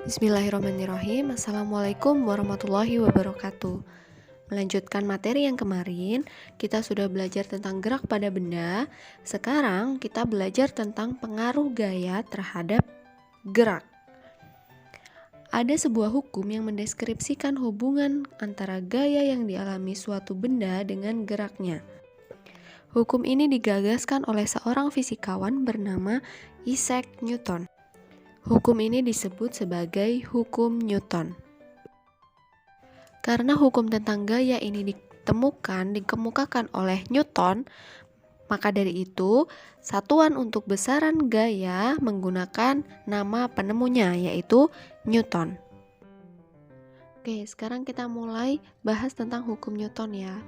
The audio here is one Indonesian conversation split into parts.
Bismillahirrahmanirrahim. Assalamualaikum warahmatullahi wabarakatuh. Melanjutkan materi yang kemarin, kita sudah belajar tentang gerak pada benda. Sekarang kita belajar tentang pengaruh gaya terhadap gerak. Ada sebuah hukum yang mendeskripsikan hubungan antara gaya yang dialami suatu benda dengan geraknya. Hukum ini digagaskan oleh seorang fisikawan bernama Isaac Newton. Hukum ini disebut sebagai hukum Newton. Karena hukum tentang gaya ini dikemukakan oleh Newton, maka dari itu satuan untuk besaran gaya menggunakan nama penemunya, yaitu Newton. Oke, sekarang kita mulai bahas tentang hukum Newton ya.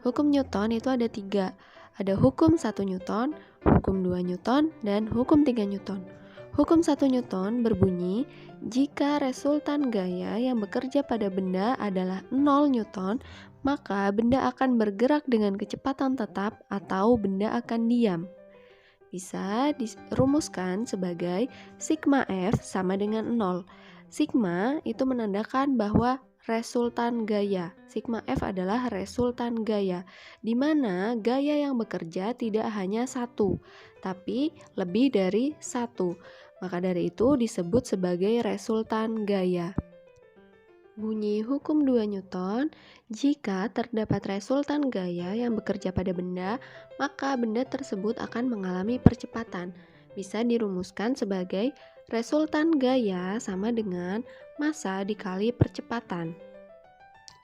Hukum Newton itu ada 3. Ada hukum 1 Newton, hukum 2 Newton, dan hukum 3 Newton. Hukum 1 Newton berbunyi, jika resultan gaya yang bekerja pada benda adalah 0 Newton, maka benda akan bergerak dengan kecepatan tetap atau benda akan diam. Bisa dirumuskan sebagai sigma F sama dengan 0. Sigma itu menandakan bahwa resultan gaya. Sigma F adalah resultan gaya, di mana gaya yang bekerja tidak hanya satu, tapi lebih dari satu. Maka dari itu disebut sebagai resultan gaya. Bunyi hukum 2 Newton, jika terdapat resultan gaya yang bekerja pada benda, maka benda tersebut akan mengalami percepatan. Bisa dirumuskan sebagai resultan gaya sama dengan massa dikali percepatan.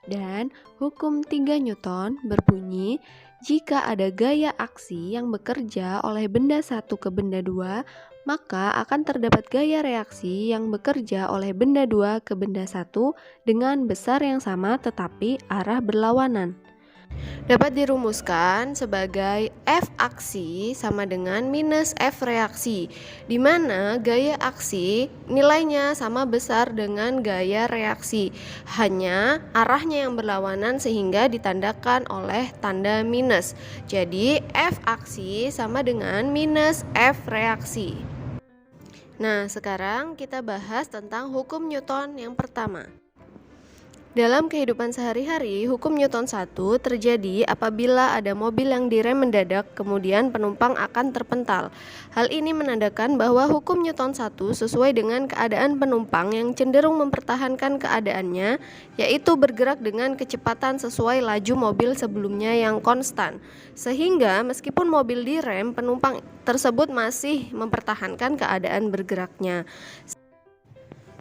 Dan hukum 3 Newton berbunyi, jika ada gaya aksi yang bekerja oleh benda satu ke benda 2, maka akan terdapat gaya reaksi yang bekerja oleh benda 2 ke benda 1 dengan besar yang sama tetapi arah berlawanan. Dapat dirumuskan sebagai F aksi sama dengan minus F reaksi, di mana gaya aksi nilainya sama besar dengan gaya reaksi, hanya arahnya yang berlawanan sehingga ditandakan oleh tanda minus. Jadi F aksi sama dengan minus F reaksi. Nah, sekarang kita bahas tentang hukum Newton yang pertama. Dalam kehidupan sehari-hari, hukum Newton 1 terjadi apabila ada mobil yang direm mendadak, kemudian penumpang akan terpental. Hal ini menandakan bahwa hukum Newton 1 sesuai dengan keadaan penumpang yang cenderung mempertahankan keadaannya, yaitu bergerak dengan kecepatan sesuai laju mobil sebelumnya yang konstan. Sehingga meskipun mobil direm, penumpang tersebut masih mempertahankan keadaan bergeraknya.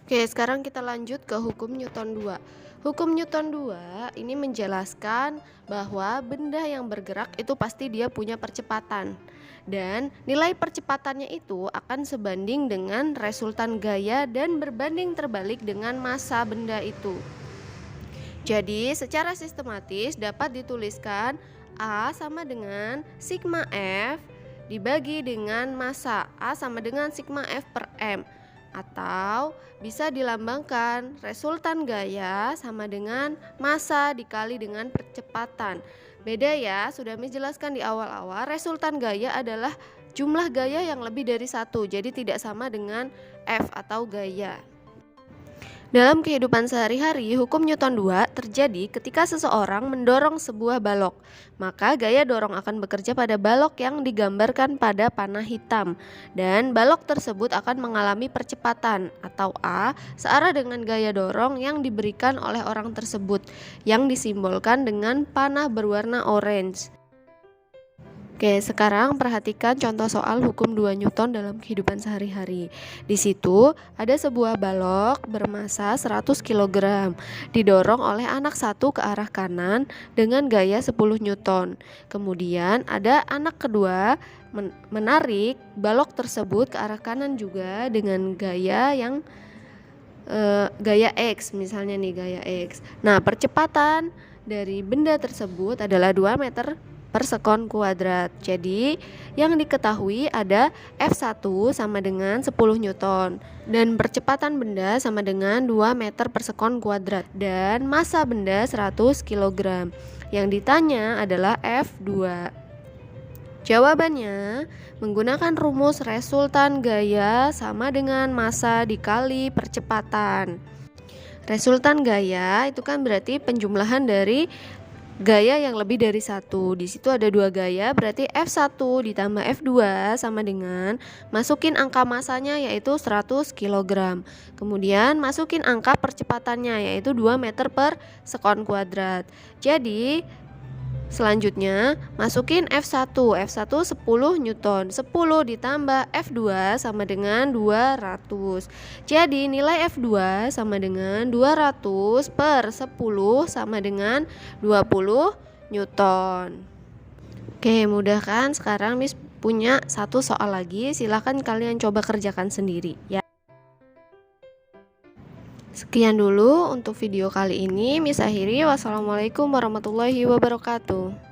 Oke, sekarang kita lanjut ke hukum Newton 2. Hukum Newton 2 ini menjelaskan bahwa benda yang bergerak itu pasti dia punya percepatan. Dan nilai percepatannya itu akan sebanding dengan resultan gaya dan berbanding terbalik dengan massa benda itu. Jadi secara sistematis dapat dituliskan A sama dengan sigma F dibagi dengan massa. A sama dengan sigma F per M. Atau bisa dilambangkan resultan gaya sama dengan massa dikali dengan percepatan. Beda ya, sudah menjelaskan di awal-awal, resultan gaya adalah jumlah gaya yang lebih dari satu, jadi tidak sama dengan F atau gaya. Dalam kehidupan sehari-hari, hukum Newton 2 terjadi ketika seseorang mendorong sebuah balok. Maka gaya dorong akan bekerja pada balok yang digambarkan pada panah hitam. Dan balok tersebut akan mengalami percepatan atau A searah dengan gaya dorong yang diberikan oleh orang tersebut, yang disimbolkan dengan panah berwarna orange. Oke, sekarang perhatikan contoh soal hukum 2 Newton dalam kehidupan sehari-hari. Di situ ada sebuah balok bermassa 100 kg didorong oleh anak satu ke arah kanan dengan gaya 10 Newton. Kemudian ada anak kedua menarik balok tersebut ke arah kanan juga dengan gaya yang gaya X, misalnya nih gaya X. Nah, percepatan dari benda tersebut adalah 2 meter per sekon kuadrat. Jadi yang diketahui ada F1 sama dengan 10 Newton dan percepatan benda sama dengan 2 meter per sekon kuadrat dan massa benda 100 kg. Yang ditanya adalah F2. Jawabannya, menggunakan rumus resultan gaya sama dengan massa dikali percepatan. Resultan gaya itu kan berarti penjumlahan dari gaya yang lebih dari satu. Di situ ada 2 gaya, berarti F1 ditambah F2 sama dengan masukin angka massanya yaitu 100 kg. Kemudian masukin angka percepatannya yaitu 2 meter per sekon kuadrat. Jadi selanjutnya masukin F1 10 Newton. 10 ditambah F2 sama dengan 200. Jadi nilai F2 sama dengan 200 per 10 sama dengan 20 Newton. Oke, mudah kan? Sekarang Miss punya satu soal lagi, silahkan kalian coba kerjakan sendiri ya. Sekian dulu untuk video kali ini, Miss akhiri. Wassalamualaikum warahmatullahi wabarakatuh.